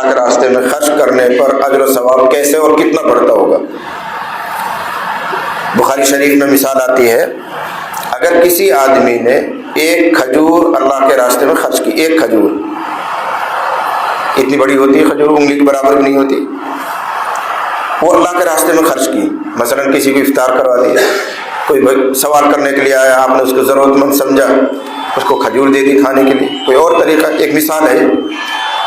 اللہ کے راستے میں خرچ کرنے پر اجر و ثواب کیسے اور کتنا بڑھتا ہوگا۔ بخاری شریف میں مثال آتی ہے، اگر کسی آدمی نے ایک کھجور اللہ کے راستے میں خرچ کی، ایک کھجور، اتنی بڑی ہوتی ہے کھجور، انگلی کے برابر بھی نہیں ہوتی، وہ اللہ کے راستے میں خرچ کی، مثلا کسی کو افطار کروا دیا، کوئی سوال کرنے کے لیے آیا، آپ نے اس کو ضرورت مند سمجھا، اس کو کھجور دے دی کھانے کے لیے، کوئی اور طریقہ، ایک مثال ہے۔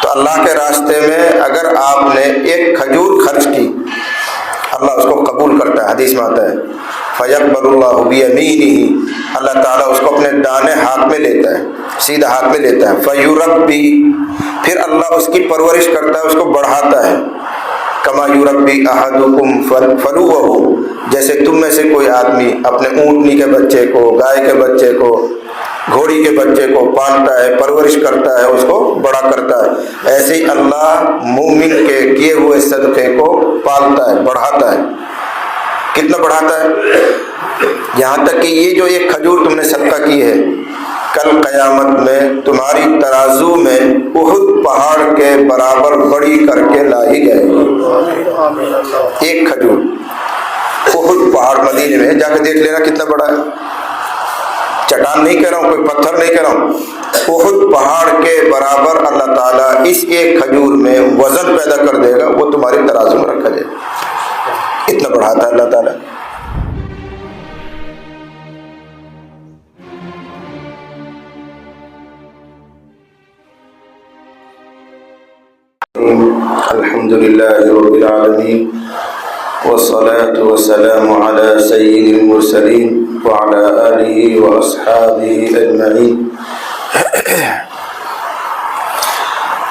تو اللہ کے راستے میں اگر آپ نے ایک کھجور خرچ کی، اللہ اس کو قبول کرتا ہے، حدیث میں آتا ہے فَيَقْبَلُ اللَّهُ بِيَمِينِهِ، اللہ تعالیٰ اس کو اپنے دانے ہاتھ میں لیتا ہے، سیدھا ہاتھ میں لیتا ہے، فَيُرَبِّي، پھر اللہ اس کی پرورش کرتا ہے، اس کو بڑھاتا ہے، کما یوربی احدکم فلوہ، جیسے تم میں سے کوئی آدمی اپنے اونٹنی کے بچے کو، گائے کے بچے کو، گھوڑی کے بچے کو پالتا ہے، پرورش کرتا ہے، اس کو بڑا کرتا ہے، ایسے ہی اللہ مومن کے کیے ہوئے صدقے کو پالتا ہے، بڑھاتا ہے۔ کتنا بڑھاتا ہے؟ یہاں تک کہ یہ جو ایک کھجور تم نے صدقہ کی ہے، کل قیامت میں تمہاری ترازو میں احد پہاڑ کے برابر بڑی کر کے لائی جائے گی۔ ایک کھجور، احد پہاڑ مدینے میں جا کے دیکھ لینا کتنا بڑا ہے، چٹان نہیں کہہ رہا ہوں، کوئی پتھر نہیں کہہ رہا ہوں، احد پہاڑ کے برابر اللہ تعالیٰ اس ایک کھجور میں وزن پیدا کر دے گا، وہ تمہاری ترازو میں رکھا جائے گا، اتنا بڑھاتا ہے اللہ تعالیٰ۔ الحمد للہ رب العالمین والصلاة والسلام علی سید المرسلین وعلی آلہ واصحابہ اجمعین۔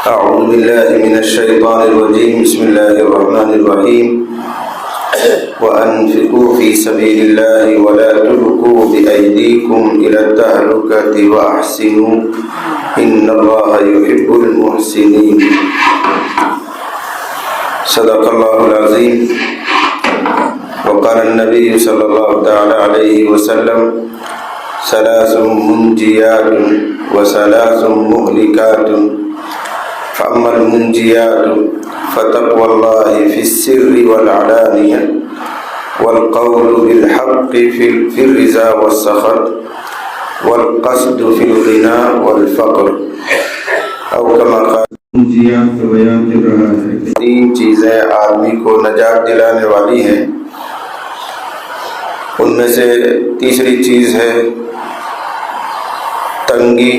اعوذ باللہ من الشیطان الرجیم، بسم اللہ الرحمن الرحیم۔ وَأَنفِقُوا فِي سَبِيلِ اللَّهِ وَلَا تُلْقُوا بِأَيْدِيكُمْ إِلَى التَّهْلُكَةِ وَأَحْسِنُوا إِنَّ اللَّهَ يُحِبُّ الْمُحْسِنِينَ۔ صدق اللہ العظیم۔ وقال النبی صلی اللہ تعالی علیہ وسلم ثلاث منجیات وثلاث مہلکات، فأما المنجیات فتقوى الله في السر والعلانية والقول بالحق في الرضا والسخط والقصد في الغنى والفقر، او كما قال۔ تین چیزیں آدمی کو نجات دلانے والی ہیں، ان میں سے تیسری چیز ہے تنگی،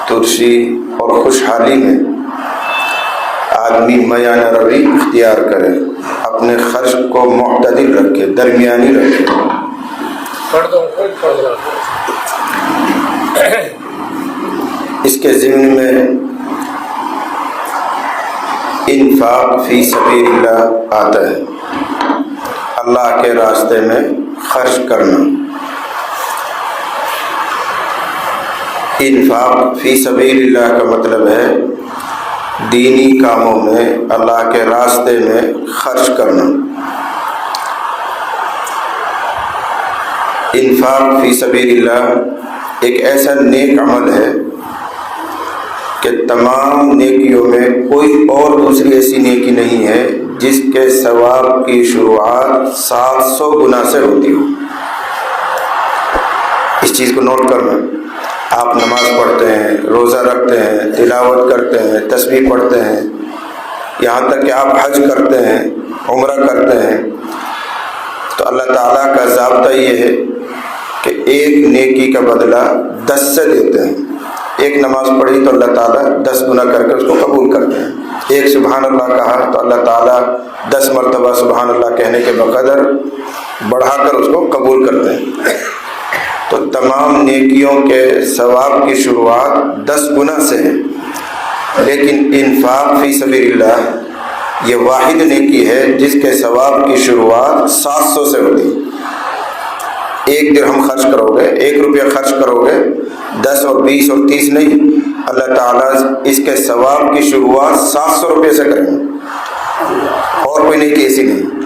ترشی اور خوشحالی میں آدمی میانہ روی اختیار کرے، اپنے خرچ کو معتدل رکھے، درمیانی رکھے۔ اس کے ضمن میں انفاق فی سبیل اللہ آتا ہے، اللہ کے راستے میں خرچ کرنا۔ انفاق فی سبیل اللہ کا مطلب ہے دینی کاموں میں اللہ کے راستے میں خرچ کرنا۔ انفاق فی سبیل اللہ ایک ایسا نیک عمل ہے کہ تمام نیکیوں میں کوئی اور دوسری ایسی نیکی نہیں ہے جس کے ثواب کی شروعات 700 گنا سے ہوتی ہو۔ اس چیز کو نوٹ کرنا، آپ نماز پڑھتے ہیں، روزہ رکھتے ہیں، تلاوت کرتے ہیں، تسبیح پڑھتے ہیں، یہاں تک کہ آپ حج کرتے ہیں، عمرہ کرتے ہیں، تو اللہ تعالیٰ کا ضابطہ یہ ہے کہ ایک نیکی کا بدلہ 10 سے دیتے ہیں۔ ایک نماز پڑھی تو اللہ تعالیٰ 10 گنا کر کے اس کو قبول کرتے ہیں۔ ایک سبحان اللہ کہا تو اللہ تعالیٰ 10 مرتبہ سبحان اللہ کہنے کے بقدر بڑھا کر اس کو قبول کرتے ہیں۔ تو تمام نیکیوں کے ثواب کی شروعات 10 گنا سے ہے، لیکن انفاق فی سبیل اللہ یہ واحد نیکی ہے جس کے ثواب کی شروعات 700 سے ہوتی ہے۔ 1 درہم خرچ کرو گے، 1 روپیہ خرچ کرو گے، 10 اور 20 اور 30 نہیں، اللہ تعالیٰ اس کے ثواب کی شروعات 700 روپے سے کریں گے، اور کوئی نیکی ایسی نہیں۔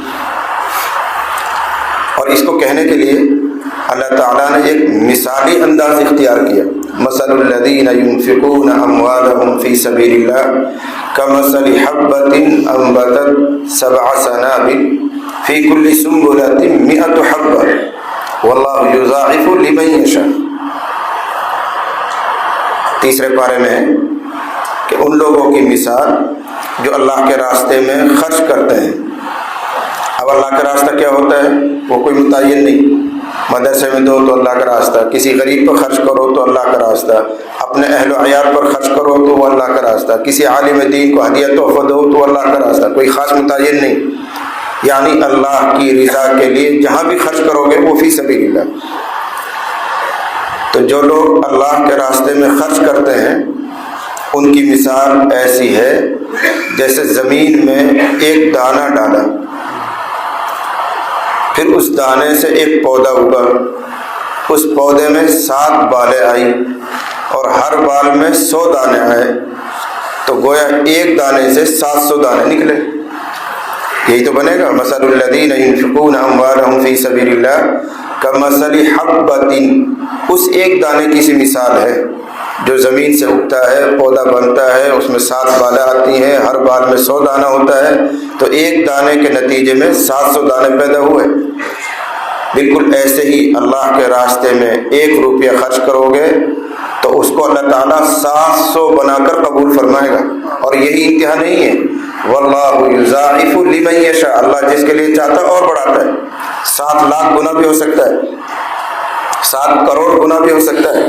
اور اس کو کہنے کے لیے اللہ تعالیٰ نے ایک مثالی انداز اختیار کیا۔ مثل الذین ينفقون اموالهم فی سبیل اللہ کمثل حبۃ انبتت 7 سنابل فی کل سنبلۃ 100 حبۃ واللہ یضاعف لمن یشاء۔ تیسرے پارے میں ہے کہ ان لوگوں کی مثال جو اللہ کے راستے میں خرچ کرتے ہیں۔ اب اللہ کا راستہ کیا ہوتا ہے وہ کوئی متعین نہیں، مدرسے میں دو تو اللہ کا راستہ، کسی غریب پر خرچ کرو تو اللہ کا راستہ، اپنے اہل و عیال پر خرچ کرو تو وہ اللہ کا راستہ، کسی عالم دین کو ہدیہ تحفہ دو تو اللہ کا راستہ، کوئی خاص متعین نہیں۔ یعنی اللہ کی رضا کے لیے جہاں بھی خرچ کرو گے وہ فی سبیل اللہ۔ تو جو لوگ اللہ کے راستے میں خرچ کرتے ہیں ان کی مثال ایسی ہے جیسے زمین میں ایک دانہ ڈالا، پھر اس دانے سے ایک پودا اگا، اس پودے میں 7 بالیں آئی اور ہر بال میں 100 دانے آئے، تو گویا ایک دانے سے 700 دانے نکلے۔ یہی تو بنے گا مثل الذین ينفقون اموالهم فی سبیل اللہ کمثل حبۃ، اس ایک دانے کی سی مثال ہے جو زمین سے اگتا ہے، پودا بنتا ہے، اس میں 7 بالیں آتی ہیں، ہر بال میں 100 دانہ ہوتا ہے، تو ایک دانے کے نتیجے میں 700 دانے پیدا ہوئے۔ بالکل ایسے ہی اللہ کے راستے میں 1 روپیہ خرچ کرو گے تو اس کو اللہ تعالیٰ 700 بنا کر قبول فرمائے گا۔ اور یہی انتہا نہیں ہے، واللہ یضاعف لمن یشاء، اللہ جس کے لیے چاہتا ہے اور بڑھاتا ہے۔ 7 لاکھ گنا بھی ہو سکتا ہے، 7 کروڑ گنا بھی ہو سکتا ہے۔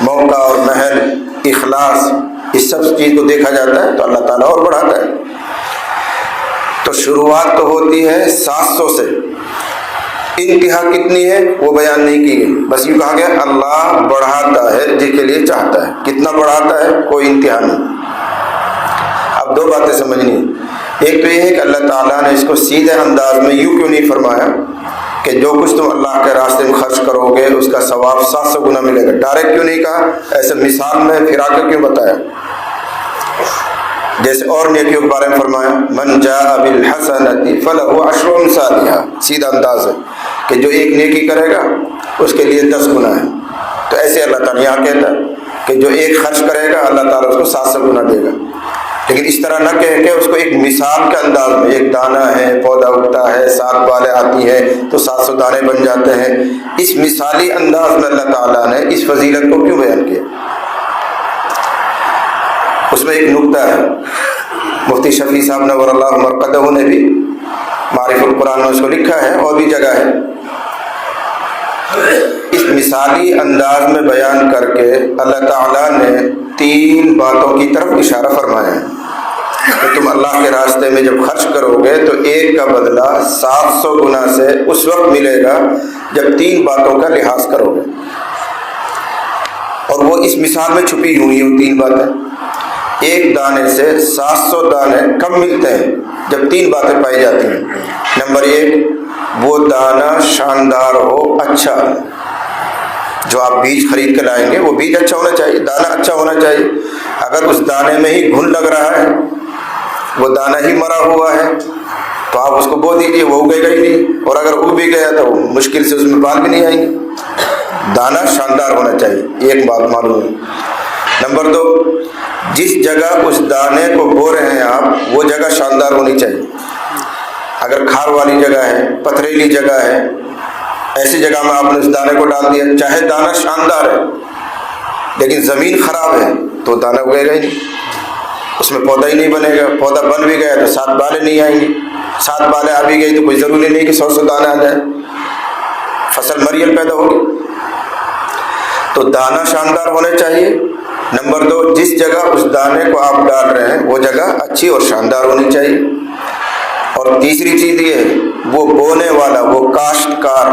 موقع اور محل، اخلاص، اس سب چیز کو دیکھا جاتا ہے تو اللہ تعالیٰ اور بڑھاتا ہے۔ تو شروعات تو ہوتی ہے 700 سے، انتہا کتنی ہے وہ بیان نہیں کی گئی، بس یوں کہا گیا اللہ بڑھاتا ہے جس کے لیے چاہتا ہے۔ کتنا بڑھاتا ہے کوئی انتہا نہیں۔ اب 2 باتیں سمجھنی، ایک تو یہ ہے کہ اللہ تعالیٰ نے اس کو سیدھے انداز میں یوں کیوں نہیں فرمایا کہ جو کچھ تم اللہ کے راستے میں خرچ کرو گے اس کا ثواب 700 گنا ملے گا، ڈائریکٹ کیوں نہیں کہا، ایسے مثال میں پھرا کے کیوں بتایا؟ جیسے اور نیکیوں کے بارے میں فرمایا من جاء بالحسنۃ فلہ 10 امثالھا، سیدھا انداز ہے کہ جو ایک نیکی کرے گا اس کے لیے 10 گنا ہے۔ تو ایسے اللہ تعالیٰ یہاں کہتا ہے کہ جو ایک خرچ کرے گا اللہ تعالیٰ اس کو 700 گنا دے گا، لیکن اس طرح نہ کہہ کے اس کو ایک مثال کے انداز میں، ایک دانہ ہے، پودا اگتا ہے، 7 بالیں آتی ہیں تو 700 دانے بن جاتے ہیں، اس مثالی انداز میں اللہ تعالیٰ نے اس فضیلت کو کیوں بیان کیا؟ اس میں ایک نکتہ ہے، مفتی شفیع صاحب نور اللہ مرقدہ نے بھی معرف القرآن میں اس کو لکھا ہے، اور بھی جگہ ہے۔ اس مثالی انداز میں بیان کر کے اللہ تعالیٰ نے 3 باتوں کی طرف اشارہ فرمایا ہے کہ تم اللہ کے راستے میں جب خرچ کرو گے تو ایک کا بدلہ 700 گنا سے اس وقت ملے گا جب 3 باتوں کا لحاظ کرو گے، اور وہ اس مثال میں چھپی ہوئی ہیں 3 باتیں۔ ایک دانے سے 700 دانے کم ملتے ہیں جب 3 باتیں پائی جاتی ہیں۔ نمبر 1، وہ دانہ شاندار ہو، اچھا، جو آپ بیج خرید کے لائیں گے وہ بیج اچھا ہونا چاہیے، دانہ اچھا ہونا چاہیے۔ اگر اس دانے میں ہی گھن لگ رہا ہے، وہ دانہ ہی مرا ہوا ہے، تو آپ اس کو بو دیجیے، وہ اگے گا ہی نہیں، اور اگر اگ بھی گیا تو مشکل سے اس میں بال بھی نہیں آئیں گے۔ دانہ شاندار ہونا چاہیے، ایک بات معلوم ہے۔ نمبر 2، جس جگہ اس دانے کو بو رہے ہیں آپ وہ جگہ شاندار ہونی چاہیے۔ اگر کھار والی جگہ ہے، پتھریلی جگہ ہے، ایسی جگہ میں آپ نے اس دانے کو ڈال دیا، چاہے دانہ شاندار ہے لیکن زمین خراب ہے تو دانہ اگے گا ہی نہیں، اس میں پودا ہی نہیں بنے گا۔ پودا بن بھی گیا تو 7 بالیں نہیں آئیں گی، 7 بالیں آ بھی گئی تو کوئی ضروری نہیں کہ 100 دانے آ جائیں، فصل مریل پیدا ہوگی۔ تو دانہ شاندار ہونا چاہیے۔ نمبر 2، جس جگہ اس دانے کو آپ ڈال رہے ہیں وہ جگہ اچھی اور شاندار ہونی چاہیے۔ اور تیسری چیز یہ ہے، وہ بونے والا، وہ کاشتکار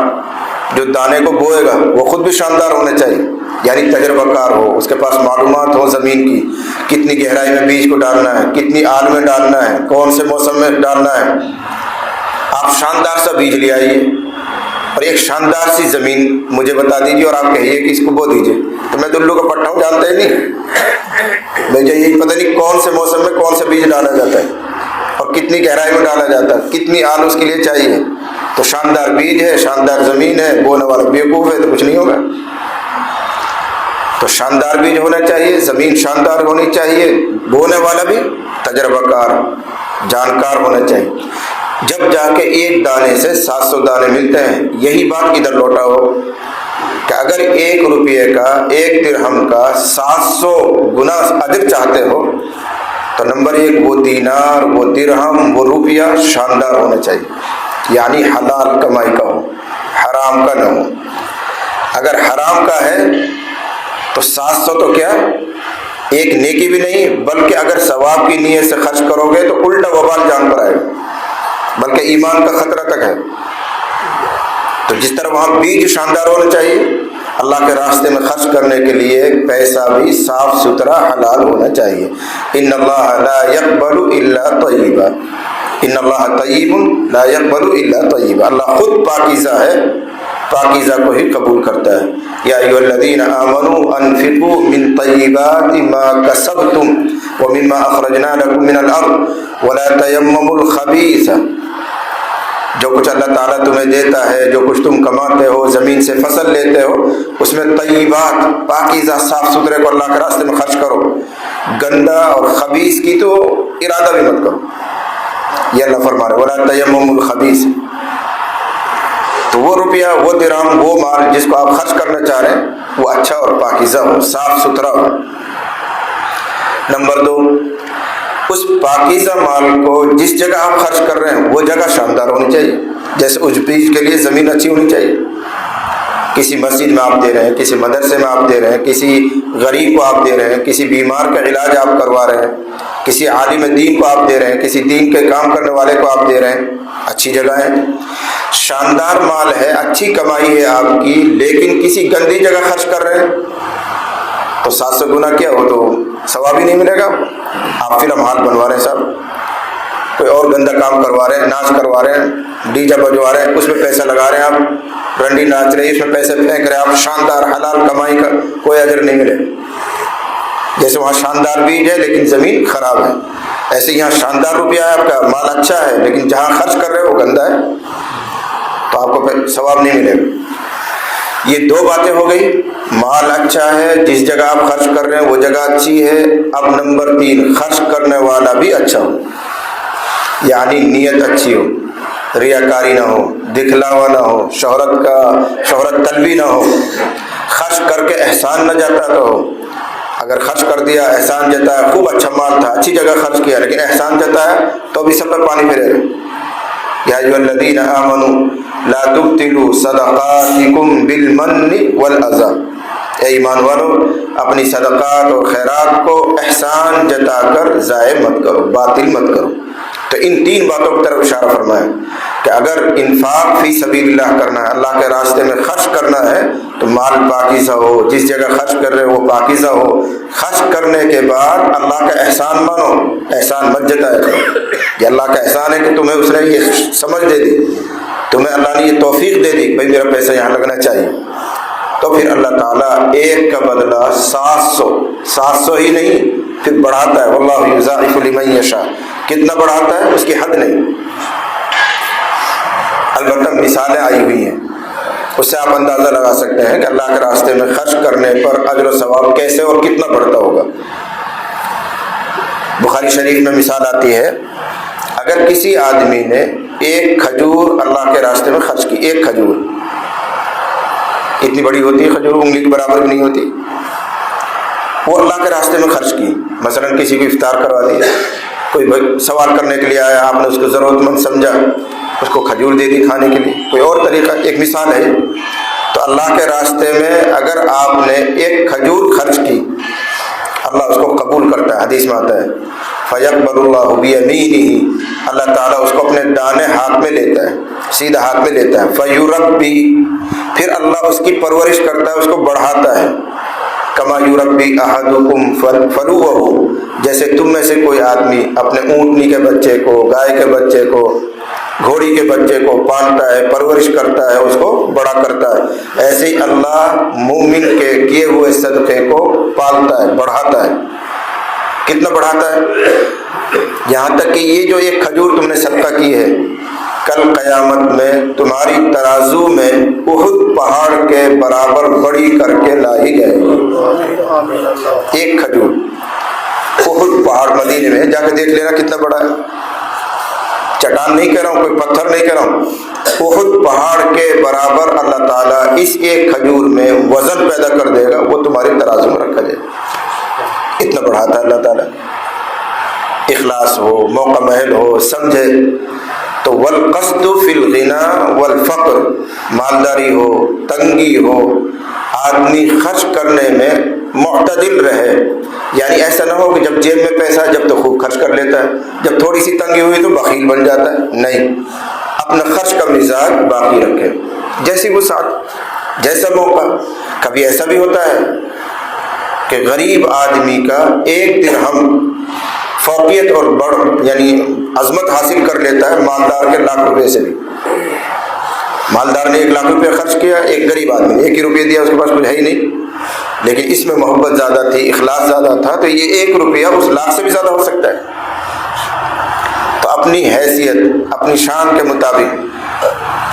جو دانے کو بوئے گا وہ خود بھی شاندار ہونا چاہیے، یعنی تجربہ کار ہو، اس کے پاس معلومات ہو زمین کی، کتنی گہرائی میں بیج کو ڈالنا ہے، کتنی آل میں ڈالنا ہے، کون سے موسم میں ڈالنا ہے۔ آپ شاندار سا بیج لے آئیے اور ایک شاندار سی زمین مجھے بتا دیجیے اور آپ کہیے کہ اس کو بو دیجیے، تو میں تو الو کا پٹھا ہوں، جانتا ہی نہیں، مجھے یہی پتہ نہیں کون سے موسم میں کون سا بیج ڈالا جاتا ہے اور کتنی گہرائی میں ڈالا جاتا ہے، کتنی آل اس کے لیے چاہیے۔ تو شاندار بیج ہے، شاندار زمین ہے، بونے والا بیوقوف ہے تو کچھ نہیں ہوگا۔ تو شاندار بیج ہونا چاہیے، زمین شاندار ہونی چاہیے، بونے والا بھی تجربہ کار جانکار ہونا چاہیے، جب جا کے ایک دانے سے 700 دانے ملتے ہیں۔ یہی بات ادھر لوٹا ہو کہ اگر 1 روپے کا 1 درہم کا 700 گنا اجر چاہتے ہو تو نمبر 1 وہ دینار، وہ درہم، وہ روپیہ شاندار ہونا چاہیے، یعنی حلال کمائی کا ہو، حرام کا نہ ہو۔ اگر حرام کا ہے تو 700 تو کیا ایک نیکی بھی نہیں، بلکہ اگر ثواب کی نیت سے خرچ کرو گے تو الٹا وبال جان پر آئے گا، بلکہ ایمان کا خطرہ تک ہے۔ تو جس طرح وہاں بیج شاندار ہونا چاہیے، اللہ کے راستے میں خرچ کرنے کے لیے پیسہ بھی صاف ستھرا حلال ہونا چاہیے۔ ان اللہ لا يقبل الا طیبا، ان اللہ طیب لا يقبل الا طیبا، اللہ خود پاکیزہ ہے، پاکیزہ کو ہی قبول کرتا ہے۔ یا ایھا الذین آمنوا انفقوا من طیبات ما کسبتم ومما اخرجنا لکم من الارض ولا تیمموا الخبیث، جو کچھ اللہ تعالیٰ تمہیں دیتا ہے، جو کچھ تم کماتے ہو، زمین سے فصل لیتے ہو، اس میں طیبات پاکیزہ صاف ستھرے کو اللہ کے راستے میں خرچ کرو، گندا اور خبیث کی تو ارادہ بھی مت کرو، یہ اللہ فرما رہا ہے ولا تیمموا الخبیث۔ تو وہ روپیہ، وہ درہم، وہ مال جس کو آپ خرچ کرنا چاہ رہے ہیں وہ اچھا اور پاکیزہ ہو، صاف ستھرا ہو۔ نمبر 2، اس پاکیزہ مال کو جس جگہ آپ خرچ کر رہے ہیں وہ جگہ شاندار ہونی چاہیے، جیسے اس بیج کے لیے زمین اچھی ہونی چاہیے۔ کسی مسجد میں آپ دے رہے ہیں، کسی مدرسے میں آپ دے رہے ہیں، کسی غریب کو آپ دے رہے ہیں، کسی بیمار کا علاج آپ کروا رہے ہیں، کسی عالم دین کو آپ دے رہے ہیں، کسی دین کے کام کرنے والے کو آپ دے رہے ہیں، اچھی جگہ ہے، شاندار مال ہے، اچھی کمائی ہے آپ کی، لیکن کسی گندی جگہ خرچ کر رہے ہیں تو 700 گنا کیا ہو تو ثواب ہی نہیں ملے گا۔ آپ فلم ہال بنوا رہے ہیں صاحب، کوئی اور گندا کام کروا رہے ہیں، ناچ کروا رہے ہیں، ڈی جے بجوا رہے ہیں، اس میں پیسہ لگا رہے ہیں، آپ رنڈی ناچ رہے ہیں، اس میں پیسے پھینک رہے ہیں، آپ شاندار حلال کمائی کا کوئی اجر نہیں ملے۔ جیسے وہاں شاندار بیج ہے لیکن زمین خراب ہے، ایسے یہاں شاندار روپیہ ہے، آپ کا مال اچھا ہے، لیکن جہاں خرچ کر رہے ہو وہ گندا ہے تو آپ کو ثواب نہیں ملے گا۔ یہ 2 باتیں ہو گئی، مال اچھا ہے، جس جگہ آپ خرچ کر رہے ہیں وہ جگہ اچھی ہے۔ اب نمبر 3، خرچ کرنے والا بھی اچھا ہو، یعنی نیت اچھی ہو، ریاکاری نہ ہو، دکھلاوا نہ ہو، شہرت طلبی نہ ہو، خرچ کر کے احسان نہ جاتا تو ہو۔ اگر خرچ کر دیا، احسان جاتا ہے، خوب اچھا مال تھا، اچھی جگہ خرچ کیا، لیکن احسان جاتا ہے تو بھی سب پر پانی پھرے گا۔ یا ایھا الذین آمنوا لا تبطلوا صدقاتکم بالمن والاذی، اے ایمان والو اپنی صدقات اور خیرات کو احسان جتا کر ضائع مت کرو، باطل مت کرو۔ تو ان 3 باتوں کی طرف اشارہ فرمایا کہ اگر انفاق فی سبیل اللہ کرنا ہے، اللہ کے راستے میں خرچ کرنا ہے تو مال پاکیزہ ہو، جس جگہ خرچ کر رہے ہو وہ پاکیزہ ہو، خرچ کرنے کے بعد اللہ کا احسان مانو، احسان مت جتایا کرو۔ یہ اللہ کا احسان ہے کہ تمہیں اس نے یہ سمجھ دے دی، تمہیں اللہ نے یہ توفیق دے دی بھائی میرا پیسہ یہاں لگنا چاہیے، تو پھر اللہ تعالیٰ 1 کا بدلہ 700 ہی نہیں پھر بڑھاتا ہے۔ واللہ یضاعف لمن یشاء، کتنا بڑھاتا ہے اس کی حد نہیں۔ البتہ مثالیں آئی ہوئی ہیں، اس سے آپ اندازہ لگا سکتے ہیں کہ اللہ کے راستے میں خرچ کرنے پر اجر و ثواب کیسے اور کتنا بڑھتا ہوگا۔ بخاری شریف میں مثال آتی ہے، اگر کسی آدمی نے 1 کھجور اللہ کے راستے میں خرچ کی، 1 کھجور اتنی بڑی ہوتی ہے، کھجور انگلی کے برابر بھی نہیں ہوتی، وہ اللہ کے راستے میں خرچ کی، مثلا کسی کو افطار کروا دیا، کوئی سوال کرنے کے لیے آیا، آپ نے اس کو ضرورت مند سمجھا، اس کو کھجور دے دی کھانے کے لیے، کوئی اور طریقہ، ایک مثال ہے۔ تو اللہ کے راستے میں اگر آپ نے 1 کھجور خرچ کی، اللہ اس کو قبول کرتا ہے، حدیث میں آتا ہے فَيَقْبَلُ اللَّهُ بِيَمِينِهِ، اللہ تعالیٰ اس کو اپنے دانے ہاتھ میں لیتا ہے، سیدھا ہاتھ میں لیتا ہے، فَيُرَبِّي، پھر اللہ اس کی پرورش کرتا ہے، اس کو بڑھاتا ہے، کما یربی احدکم فلوہ، جیسے تم میں سے کوئی آدمی اپنے اونٹنی کے بچے کو، گائے کے بچے کو، گھوڑی کے بچے کو پالتا ہے، پرورش کرتا ہے، اس کو بڑا کرتا ہے، ایسے ہی اللہ مومن کے کیے ہوئے صدقے کو پالتا ہے، بڑھاتا ہے۔ کتنا بڑھاتا ہے؟ یہاں تک کہ یہ جو 1 کھجور تم نے صدقہ کی ہے، کل قیامت میں تمہاری ترازو میں احد پہاڑ کے برابر بڑی کر کے لائی جائے گی۔ ایک کھجور احد پہاڑ مدینے میں جا کے دیکھ لینا کتنا بڑا ہے، چٹان نہیں کہہ رہا ہوں، کوئی پتھر نہیں کہہ رہا ہوں، احد پہاڑ کے برابر اللہ تعالیٰ اس ایک کھجور میں وزن پیدا کر دے گا، وہ تمہاری ترازو میں رکھا جائے گا۔ اتنا بڑھاتا ہے اللہ تعالیٰ۔ اخلاص ہو، موقع محل ہو، سمجھے تو والقصد فی الغنا والفقر، مالداری ہو، تنگی ہو، آدمی خرچ کرنے میں معتدل رہے، یعنی ایسا نہ ہو کہ جب جیب میں پیسہ ہے جب تو خوب خرچ کر لیتا ہے، جب تھوڑی سی تنگی ہوئی تو بخیل بن جاتا ہے، نہیں، اپنا خرچ کا مزاج باقی رکھے، جیسی وسعت، جیسا موقع۔ کبھی ایسا بھی ہوتا ہے کہ غریب آدمی کا ایک درہم فوقیت اور بڑھ یعنی عظمت حاصل کر لیتا ہے مالدار کے لاکھ روپے سے بھی۔ مالدار نے 1 لاکھ روپے خرچ کیا، ایک غریب آدمی نے 1 ہی روپے دیا، اس کے پاس کچھ ہے ہی نہیں، لیکن اس میں محبت زیادہ تھی، اخلاص زیادہ تھا، تو یہ 1 روپیہ اس لاکھ سے بھی زیادہ ہو سکتا ہے۔ تو اپنی حیثیت، اپنی شان کے مطابق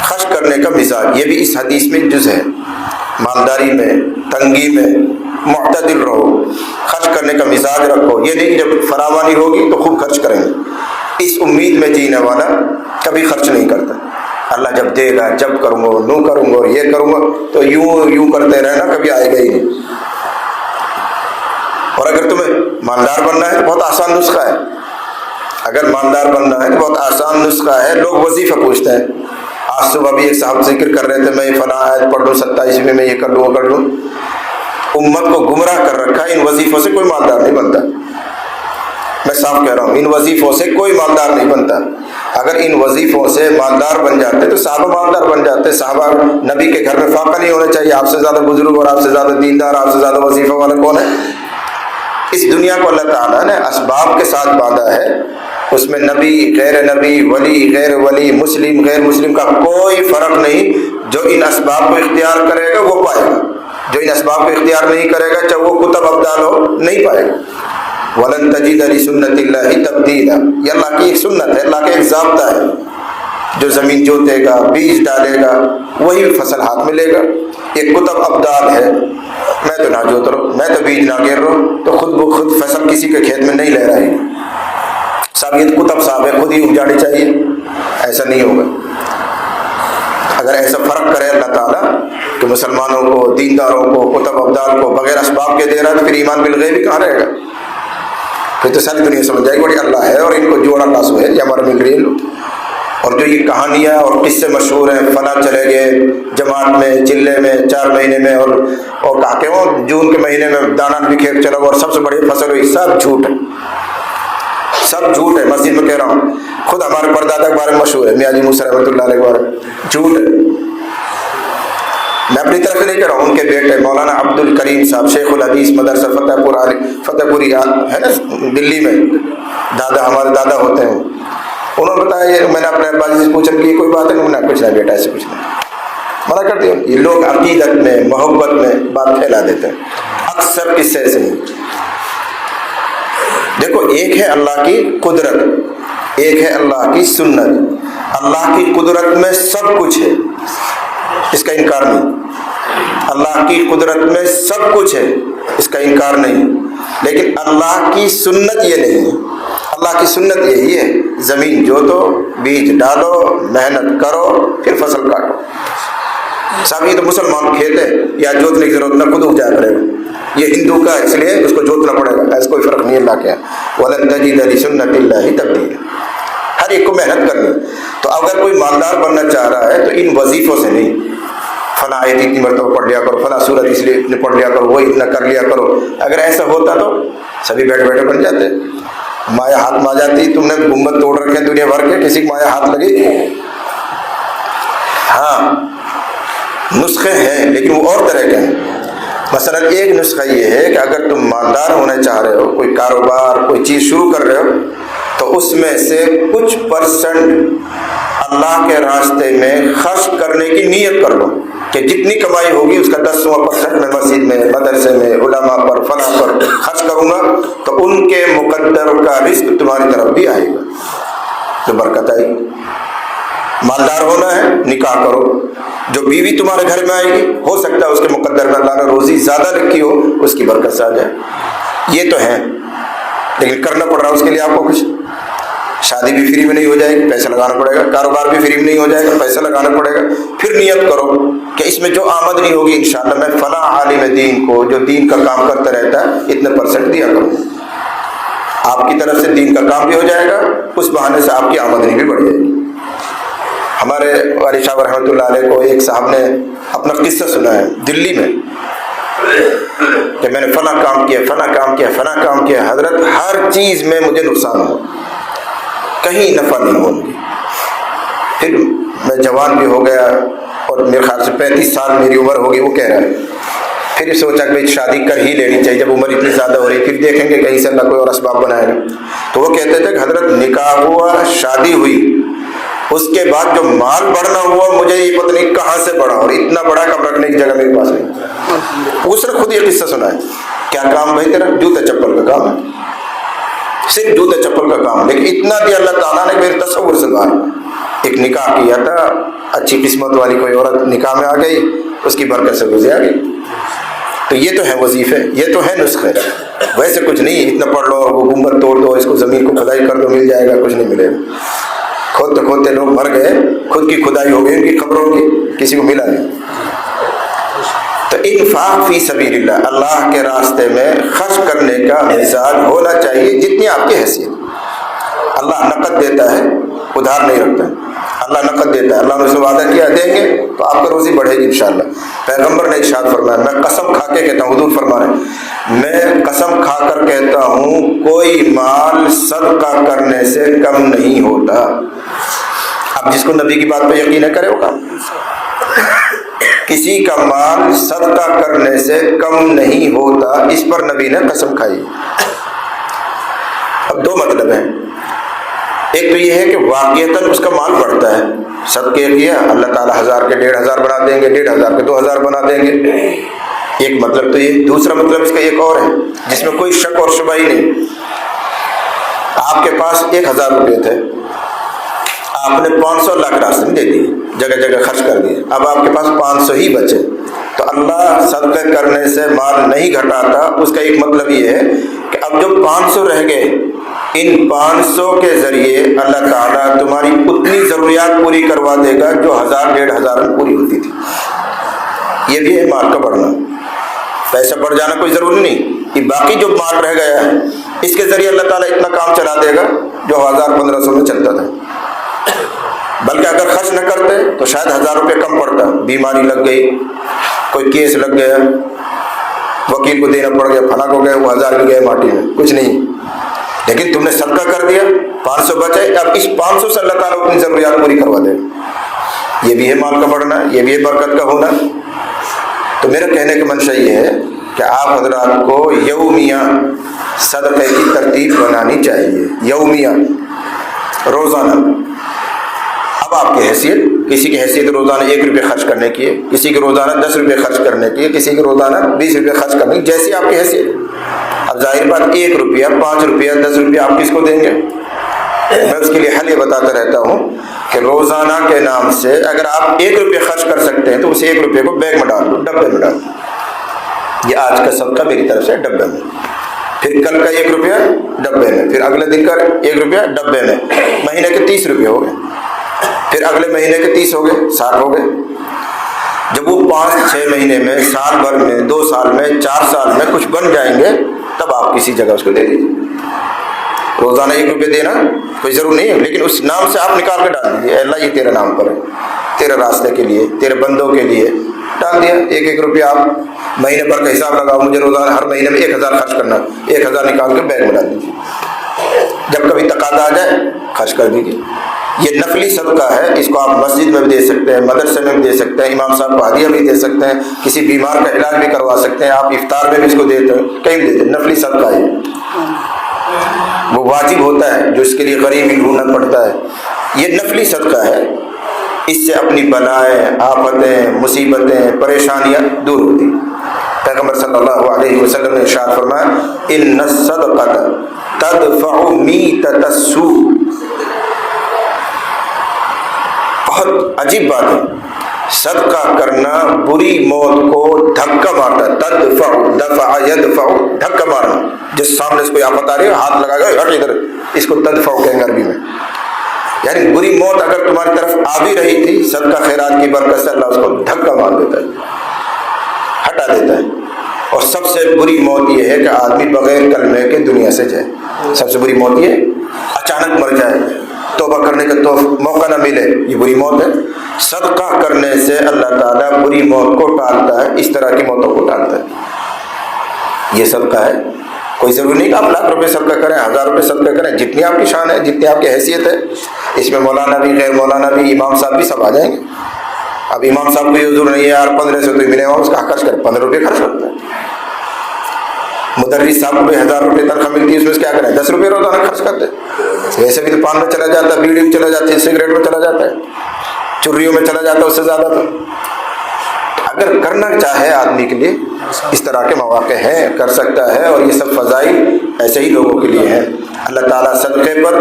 خرچ کرنے کا مزاج، یہ بھی اس حدیث میں جز ہے۔ مالداری میں، تنگی میں معتدل رہو، خرچ کرنے کا مزاج رکھو، یہ نہیں کہ جب فراوانی ہوگی تو خوب خرچ کریں گے۔ اس امید میں جینے والا کبھی خرچ نہیں کرتا۔ اللہ جب دے گا، جب کروں گا، نو کروں گا، یہ کروں گا، تو یوں کرتے رہنا، کبھی آئے گا ہی نہیں۔ اور اگر تمہیں مالدار بننا ہے تو بہت آسان نسخہ ہے، اگر مالدار بننا ہے تو بہت آسان نسخہ ہے۔ لوگ وظیفہ پوچھتے ہیں، آج صبح بھی ایک صاحب ذکر کر رہے تھے، میں فلاں آیت پڑھ لوں، 27ویں میں یہ کر لوں، وہ کر لوں۔ امت کو گمراہ کر رکھا ہے، ان وظیفوں سے کوئی مالدار نہیں بنتا۔ میں صاف کہہ رہا ہوں، ان وظیفوں سے کوئی مالدار نہیں بنتا۔ اگر ان وظیفوں سے مالدار بن جاتے تو صحابہ مالدار بن جاتے۔ صحابہ نبی کے گھر میں فاقہ نہیں ہونا چاہیے، آپ سے زیادہ بزرگ اور آپ سے زیادہ دیندار، آپ سے زیادہ وظیفہ والا کون ہے؟ اس دنیا کو اللہ تعالیٰ نے اسباب کے ساتھ باندھا ہے، اس میں نبی، غیر نبی، ولی، غیر ولی، مسلم، غیر مسلم کا کوئی فرق نہیں۔ جو ان اسباب کو اختیار کرے گا وہ پائے گا، جو ان اسباب کو اختیار نہیں کرے گا، چاہے وہ کتب ابدال ہو، نہیں پائے گا۔ وَلَن تَجِدَ لِسُنَّتِ اللَّهِ تَبْدِيلًا، یہ اللہ کی ایک سنت ہے، اللہ کا ایک ضابطہ ہے۔ جو زمین جوتے گا، بیج ڈالے گا، وہی فصل ہاتھ میں لے گا۔ یہ کتب ابدال ہے، میں تو نہ جوت رہا ہوں، میں تو بیج نہ گیر رہا ہوں، تو خود بخود فصل کسی کے کھیت میں نہیں لے رہا ہے۔ صاحب یہ کتب صاحب ہے، خود ہی اگجاڑی چاہیے، ایسا نہیں ہوگا۔ اگر ایسا فرق کرے اللہ تعالیٰ کہ مسلمانوں کو، دینداروں کو، کتب ابدال کو بغیر اسباب کے دے رہا ہے، تو پھر ایمان بالغیب کہاں رہے گا؟ پھر تو ساری دنیا سمجھ جائے گی بڑی اللہ ہے اور ان کو جوڑا ناسو ہے، یہ ہمارا مل۔ اور جو یہ کہانیاں اور قصے مشہور ہیں، فلاں چلے گئے جماعت میں، چلے میں 4 مہینے میں، اور کہا کہ وہ جون کے مہینے میں دانا بھی کھیت چلا گیا اور سب سے بڑی فصل ہوئی، سب جھوٹ ہے، سب جھوٹ ہے۔ مسجد میں کہہ رہا ہوں، خود ہمارے پردادا کے بارے میں مشہور ہے، میاں جی موسیٰ رحمۃ اللہ علیہ کے بارے میں، جھوٹ ہے۔ میں اپنی طرف سے نہیں کہہ رہا ہوں، ان کے بیٹے مولانا عبد الکریم صاحب، شیخ الحدیث مدرسہ فتح پوری ہے نا دلی میں، دادا ہمارے دادا ہوتے ہیں، انہوں نے بتایا، یہ میں نے اپنے ابا جی سے پوچھا کہ یہ کوئی بات ہے؟ انہوں نے کچھ نہیں بیٹا، ایسے کچھ نہیں، منع کر دیا۔ یہ لوگ عقیدت میں، محبت میں بات پھیلا دیتے ہیں، اکثر قصے سے ہی۔ دیکھو، ایک ہے اللہ کی قدرت، ایک ہے اللہ کی سنت۔ اللہ کی قدرت میں سب کچھ ہے، اس کا انکار نہیں۔ اللہ کی قدرت میں سب کچھ ہے، اس کا انکار نہیں، لیکن اللہ کی سنت یہ نہیں ہے۔ اللہ کی سنت یہی ہے، زمین جوتو، بیج ڈالو، محنت کرو، پھر فصل کاٹو۔ صاحب یہ تو مسلمان کھیت ہے، یا جوتنے کی ضرورت نہ، خود اگجایا کرے گا۔ یہ ہندو کا اس لیے اس کو جوتنا پڑے گا، ایسا کوئی فرق نہیں اللہ کیا۔ وَلَن تَجِدَ لِسُنَّتِ اللَّهِ تَبْدِيلًا، ہر ایک کو محنت کرنی۔ تو اگر کوئی مالدار بننا چاہ رہا ہے تو ان وظیفوں سے نہیں، فلاں آیت اتنی مرتبہ پڑھ لیا کرو، فلاں سورت اس لیے اتنے پڑھ لیا کرو، وہ اتنا کر لیا کرو۔ اگر ایسا ہوتا تو سبھی بیٹھے بیٹھے بن جاتے۔ مایا ہاتھ میں آ جاتی، تم نے گنبد توڑ رکھے ہیں دنیا بھر کے، کسی کو مایا ہاتھ لگے؟ ہاں نسخے ہیں، لیکن وہ اور طرح کے ہیں۔ مثلا ایک نسخہ یہ ہے کہ اگر تم مالدار ہونا چاہ رہے ہو، کوئی کاروبار، کوئی چیز شروع کر رہے ہو، تو اس میں سے کچھ % اللہ کے راستے میں خرچ کرنے کی نیت کر لو، کہ جتنی کمائی ہوگی اس کا 10واں% میں مسجد میں، مدرسے میں، علماء پر، فلاں پر خرچ کروں گا، تو ان کے مقدر کا رزق تمہاری طرف بھی آئے گا، تو برکت آئے گی۔ مالدار ہونا ہے نکاح کرو. جو بیوی تمہارے گھر میں آئے گی ہو سکتا ہے اس کے مقدر میں اللہ نے روزی زیادہ لکھی ہو, اس کی برکت سے آ جائے. یہ تو ہے, لیکن کرنا پڑ رہا ہے اس کے لیے آپ کو کچھ. شادی بھی فری میں نہیں ہو جائے گی, پیسہ لگانا پڑے گا. کاروبار بھی فری میں نہیں ہو جائے گا, پیسہ لگانا پڑے گا. پھر نیت کرو کہ اس میں جو آمدنی ہوگی انشاءاللہ میں فلاں عالم دین کو جو دین کا کام کرتا رہتا ہے اتنے % دیا کروں. آپ کی طرف سے دین کا کام بھی ہو جائے گا, اس بہانے سے آپ کی آمدنی بھی بڑھ جائے گی. ہمارے والد صاحب رحمۃ اللہ علیہ کو ایک صاحب نے اپنا قصہ سنا ہے دلی میں کہ میں نے فلاں کام کیا, فلاں کام کیا, فلاں کام کیا. حضرت ہر چیز میں مجھے نقصان ہو, کہیں نفع نہیں ہو. پھر میں جوان بھی ہو گیا اور میرے خیال سے 35 سال میری عمر ہوگی, وہ کہہ رہا ہے. پھر سوچا کہ شادی کر ہی لینی چاہیے جب عمر اتنی زیادہ ہو رہی, پھر دیکھیں گے کہیں سے اللہ کوئی اور اسباب بنائے گا. تو وہ کہتے تھے کہ حضرت نکاح ہوا, شادی ہوئی, اس کے بعد جو مال بڑھنا ہوا مجھے یہ پتہ نہیں کہاں سے بڑھا, اور اتنا بڑا کب رکھنے کی جگہ میرے پاس نہیں. اس نے خود یہ قصہ سنا ہے. کیا کام بھائی تیرا؟ جوتے چپل کا کام ہے, صرف جوتے چپل کا کام. لیکن اتنا دیا اللہ تعالیٰ نے میرے تصور سے باہر. ایک نکاح کیا تھا, اچھی قسمت والی کوئی عورت نکاح میں آ گئی, اس کی برکت سے گزر گئی. تو یہ تو ہے وظیفے, یہ تو ہے نسخے. ویسے کچھ نہیں, اتنا پڑھ لو, وہ گنبد توڑ دو, اس کو زمین کو کھدائی کر دو, مل جائے گا. کچھ نہیں ملے گا. کھودتے کھودتے لوگ مر گئے, خود کی کھدائی ہو گئی ان کی خبروں کی, کسی کو ملا نہیں. تو انفاق فی سبیل اللہ, اللہ کے راستے میں خرچ کرنے کا مزاج ہونا چاہیے جتنی آپ کی حیثیت. اللہ نقد دیتا ہے, ادھار نہیں رکھتا. اللہ نقد دیتا ہے, اللہ نے اسے وعدہ کیا دیں گے تو آپ کی روزی بڑھے گی انشاءاللہ. پیغمبر نے ارشاد فرمایا, میں قسم کھا کے کہتا ہوں, حضور فرما رہے ہیں, میں قسم کھا کر کہتا ہوں کوئی مال صدقہ کرنے سے کم نہیں ہوتا. اب جس کو نبی کی بات پہ یقین کرے ہوگا, کسی کا مال صدقہ کرنے سے کم نہیں ہوتا, اس پر نبی نے قسم کھائی. اب دو مطلب ہیں. ایک تو یہ ہے کہ واقعتاً اس کا مال بڑھتا ہے, صدقے کیا اللہ تعالیٰ 1000 کے 1500 بنا دیں گے, 1500 کے 2000 بنا دیں گے. ایک مطلب تو یہ. دوسرا مطلب اس کا ایک اور ہے جس میں کوئی شک اور شبہ ہی نہیں. آپ کے پاس 1000 روپے تھے, آپ نے 500 اللہ کے راستے میں دے دیے, جگہ جگہ خرچ کر دیے. اب آپ کے پاس 500 ہی بچے, تو اللہ صدقے کرنے سے مال نہیں گھٹاتا. اس کا ایک مطلب یہ ہے کہ اب جو 500 رہ گئے, ان 500 کے ذریعے اللہ تعالیٰ تمہاری اتنی ضروریات پوری کروا دے گا جو 1000-1500 میں پوری ہوتی تھی. یہ بھی ہے مال کا بڑھنا. پیسہ بڑھ جانا کوئی ضروری نہیں, کہ باقی جو مال رہ گیا ہے اس کے ذریعے اللہ تعالیٰ اتنا کام چلا دے گا جو 1000-1500 میں چلتا تھا. بلکہ اگر خرچ نہ کرتے تو شاید 1000 روپے کم پڑتا. بیماری لگ گئی, کوئی کیس لگ گیا, وکیل کو دینا پڑ گیا, فلاں کو گئے, وہ 1000 بھی گئے ماٹی میں, کچھ نہیں. لیکن تم نے صدقہ کر دیا, 500 بچے, اب اس 500 سے اللہ تعالیٰ اپنی ضروریات پوری کروا دے. یہ بھی ہے مال کا بڑھنا, یہ بھی ہے برکت کا ہونا. تو میرا کہنے کا منشا یہ ہے کہ آپ حضرات کو یومیہ صدقے کی ترتیب بنانی چاہیے. یومیہ, روزانہ. اب آپ کی حیثیت, کسی کی حیثیت روزانہ 1 روپے خرچ کرنے کی ہے, کسی کی روزانہ 10 روپے خرچ کرنے کی ہے, کسی کی روزانہ 20 روپے خرچ کرنے کی, جیسی آپ کی حیثیت. اب ظاہر بات 1 روپیہ, 5 روپیہ, 10 روپیہ آپ کس کو دیں گے؟ میں اس کے لیے حل یہ بتاتا رہتا ہوں کہ روزانہ کے نام سے اگر آپ 1 روپے خرچ کر سکتے ہیں تو اس 1 روپے کو بیگ میں ڈال دو, ڈبے میں ڈال دو. یہ آج کا صدقہ میری طرف سے ڈبے میں, پھر کل کا 1 روپیہ ڈبے میں, پھر اگلے دن کا 1 روپیہ ڈبے میں. مہینے کے 30 روپے ہو گئے, پھر اگلے مہینے کے 30 ہو گئے, 60 ہو گئے. جب وہ 5-6 مہینے میں, سال بھر میں, 2 سال میں, 4 سال میں کچھ بن جائیں گے, تب آپ کسی جگہ اس کو دے دیجیے. روزانہ 1 روپے دینا کوئی ضرور نہیں ہے, لیکن اس نام سے آپ نکال کے ڈال دیجیے, اللہ یہ تیرے نام پر ہے, تیرے راستے کے لیے, تیرے بندوں کے لیے ڈال دیا. 1-1 روپیہ آپ مہینے پر کا حساب لگاؤ, مجھے روزانہ ہر مہینے میں 1000 خرچ کرنا, 1000 نکال کے بیگ میں ڈال دیجیے. جب کبھی تقاضا آ جائے خرچ کر دیجیے. یہ نفلی صدقہ ہے, اس کو آپ مسجد میں بھی دے سکتے ہیں, مدرسے میں بھی دے سکتے ہیں, امام صاحب کو ہدیہ بھی دے سکتے ہیں, کسی بیمار کا علاج بھی کروا سکتے ہیں, آپ افطار میں بھی اس کو دیتے ہیں, کہیں بھی دیتے ہیں. نفلی صدقہ ہے, وہ واجب ہوتا ہے جو اس کے لیے غریب ہی ڈھونڈنا پڑتا ہے. یہ نفلی صدقہ ہے, اس سے اپنی بلائیں, آفتیں, مصیبتیں, پریشانیاں دور ہوتی. پیغمبر صلی اللہ علیہ وسلم نے ارشاد فرمایا, ان الصدقۃ تدفع میتۃ السوء. عجیب بات ہے، صدقہ کرنا بری موت کو دھکا مارتا ہے، تدفع دفع یدفع، دھکا مارنا، جس سامنے سے کوئی آفت آ رہی ہے ہاتھ لگا گا ہٹ ادھر، اس کو تدفع کہیں گے عربی میں، یعنی بری موت اگر تمہاری طرف آ بھی رہی تھی، صدقہ خیرات کی برکت سے اللہ اس کو دھکا مار دیتا ہے، ہٹا دیتا ہے۔ اور سب سے بری موت یہ ہے کہ آدمی بغیر کلمے کے دنیا سے جائے، سب سے بری موت یہ اچانک مر جائے، توبہ کرنے کا تو موقع نہ ملے، یہ بری موت ہے۔ صدقہ کرنے سے اللہ تعالیٰ بری موت کو ٹالتا ہے، اس طرح کی موتوں کو ٹالتا ہے۔ یہ صدقہ ہے، کوئی ضروری نہیں کہ آپ لاکھ روپے صدقہ کریں، 1000 روپے صدقہ کریں، جتنی آپ کی شان ہے، جتنی آپ کی حیثیت ہے۔ اس میں مولانا بھی، غیر مولانا بھی، امام صاحب بھی سب آ جائیں گے۔ اب امام صاحب کو یہ حضور نہیں ہے یار 1500 تو ملے گا، اس کا خرچ کرے، 15 روپے خرچ کرتا ہے۔ مدرس صاحب کو 1000 روپے تنخواہ ملتی ہے، اس میں سے کیا کریں، 10 روپے روزانہ خرچ کرتے ہیں۔ ویسے بھی تو پان میں چلا جاتا ہے، بیڑی میں چلا جاتا ہے، سگریٹ میں چلا جاتا ہے، چریوں میں چلا جاتا ہے، اس سے زیادہ تو اگر کرنا چاہے آدمی کے لیے اس طرح کے مواقع ہیں، کر سکتا ہے، اور یہ سب فضائل ایسے ہی لوگوں کے لیے ہیں۔ اللہ تعالیٰ صدقے پر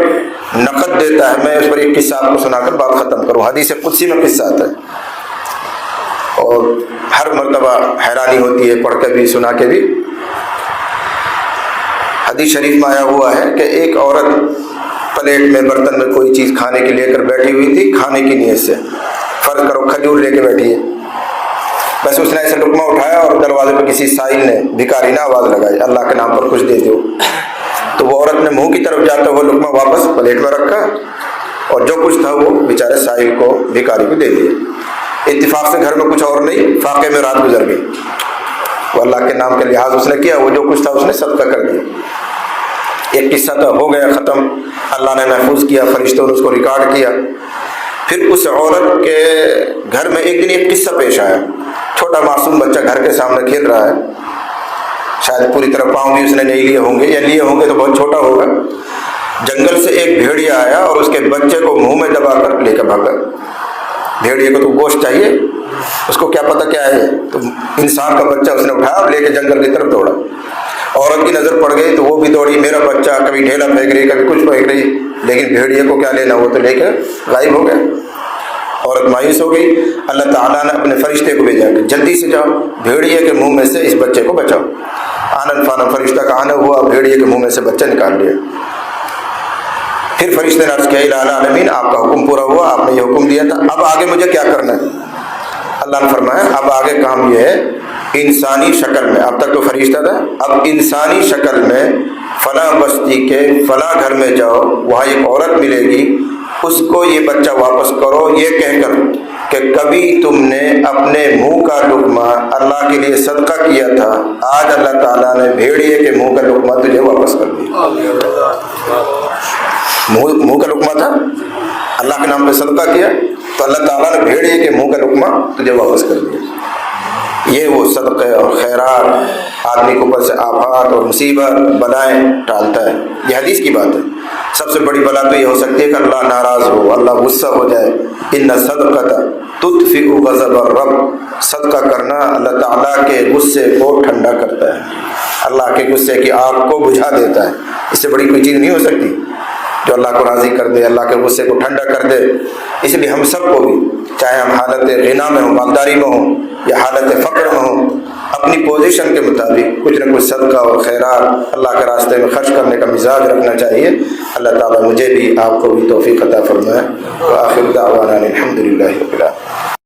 نقد دیتا ہے۔ میں اس پر ایک قصہ آپ کو سنا کر بات ختم کروں۔ حدیث قدسی میں قصہ آتا ہے اور ہر مرتبہ حیرانی ہوتی ہے، پڑھ کے بھی سنا کے بھی۔ حدیث شریف میں آیا ہوا ہے کہ ایک عورت پلیٹ میں، برتن میں کوئی چیز کھانے کے لے کر بیٹھی ہوئی تھی، کھانے کی نیت سے، فرض کرو کھجور لے کے بیٹھی ہے، بس اس نے ایسے لقمہ اٹھایا اور دروازے پہ کسی سائل نے، بھکاری نے آواز لگائی، اللہ کے نام پر کچھ دے دو۔ تو وہ عورت نے منہ کی طرف جاتے ہوئے لقمہ واپس پلیٹ میں رکھا اور جو کچھ تھا وہ بیچارے سائل کو، بھکاری کو دے دیا۔ اتفاق سے گھر میں کچھ اور نہیں، فاقے میں رات گزر گئی۔ وہ اللہ کے نام کا لحاظ اس نے کیا، وہ جو کچھ تھا اس نے صدقہ کر دیا۔ ایک قصہ تو ہو گیا ختم، اللہ نے محفوظ کیا، فرشتوں نے اس کو ریکارڈ کیا۔ پھر اس عورت کے گھر میں ایک دن ایک قصہ پیش آیا، چھوٹا معصوم بچہ گھر کے سامنے کھیل رہا ہے، شاید پوری طرح پاؤں بھی اس نے نہیں لیے ہوں گے، یا لیے ہوں گے تو بہت چھوٹا ہوگا۔ جنگل سے ایک بھیڑیا آیا اور اس کے بچے کو منہ میں دبا کر لے کر بھاگا۔ بھیڑیے کو تو گوشت چاہیے، اس کو کیا پتہ کیا ہے، تو انسان کا بچہ اس نے اٹھایا اور لے کے جنگل کی طرف دوڑا۔ عورت کی نظر پڑ گئی تو وہ بھی دوڑی، میرا بچہ، کبھی ڈھیلا پھینک رہی، کبھی کچھ پھینک رہی، لیکن بھیڑیے کو کیا لینا، وہ تو لے کے غائب ہو گیا۔ عورت مایوس ہو گئی، اللہ تعالیٰ نے اپنے فرشتے کو بھیجا کہ جلدی سے جاؤ، بھیڑیے کے منہ میں سے اس بچے کو بچاؤ۔ آنن فانن فرشتہ کا آنا ہوا، بھیڑیے کے منہ میں سے بچہ نکال لیا۔ پھر فرشتے نے عرض کیا، الہ العالمین، آپ کا حکم پورا ہوا، آپ نے یہ حکم دیا تھا، اب آگے مجھے کیا کرنا ہے؟ اللہ نے فرمایا اب آگے کام یہ ہے، انسانی شکل میں، اب تک تو فرشتہ تھا، اب انسانی شکل میں فلاں بستی کے فلاں گھر میں جاؤ، وہاں ایک عورت ملے گی، اس کو یہ بچہ واپس کرو یہ کہہ کر کہ کبھی تم نے اپنے منہ کا لقمہ اللہ کے لیے صدقہ کیا تھا، آج اللہ تعالیٰ نے بھیڑیے کے منہ کا لقمہ تجھے واپس کر دیا۔ منہ کا لقمہ تھا، اللہ کے نام پہ صدقہ کیا تو اللہ تعالیٰ نے بھیڑیے کے منہ کا لقمہ تجھے واپس کر دیا۔ یہ وہ صدقے اور خیرات آدمی کے اوپر سے آفات اور مصیبت بلائیں ٹالتا ہے۔ یہ حدیث کی بات ہے۔ سب سے بڑی بلا تو یہ ہو سکتی ہے کہ اللہ ناراض ہو، اللہ غصہ ہو جائے۔ ان صدقۃ تطفئ غضب الرب، صدقہ کرنا اللہ تعالیٰ کے غصے کو ٹھنڈا کرتا ہے، اللہ کے غصے کی آگ کو بجھا دیتا ہے۔ اس سے بڑی کوئی چیز نہیں ہو سکتی جو اللہ کو راضی کر دے، اللہ کے غصے کو ٹھنڈا کر دے۔ اس لیے ہم سب کو بھی، چاہے ہم حالت غنا میں ہوں، مالداری میں ہوں، یا حالت فقر میں ہوں، اپنی پوزیشن کے مطابق کچھ نہ کچھ صدقہ اور خیرات اللہ کے راستے میں خرچ کرنے کا مزاج رکھنا چاہیے۔ اللہ تعالیٰ مجھے بھی آپ کو بھی توفیق عطا فرمائے۔ وآخر دعوانا الحمد للہ رب العالمین۔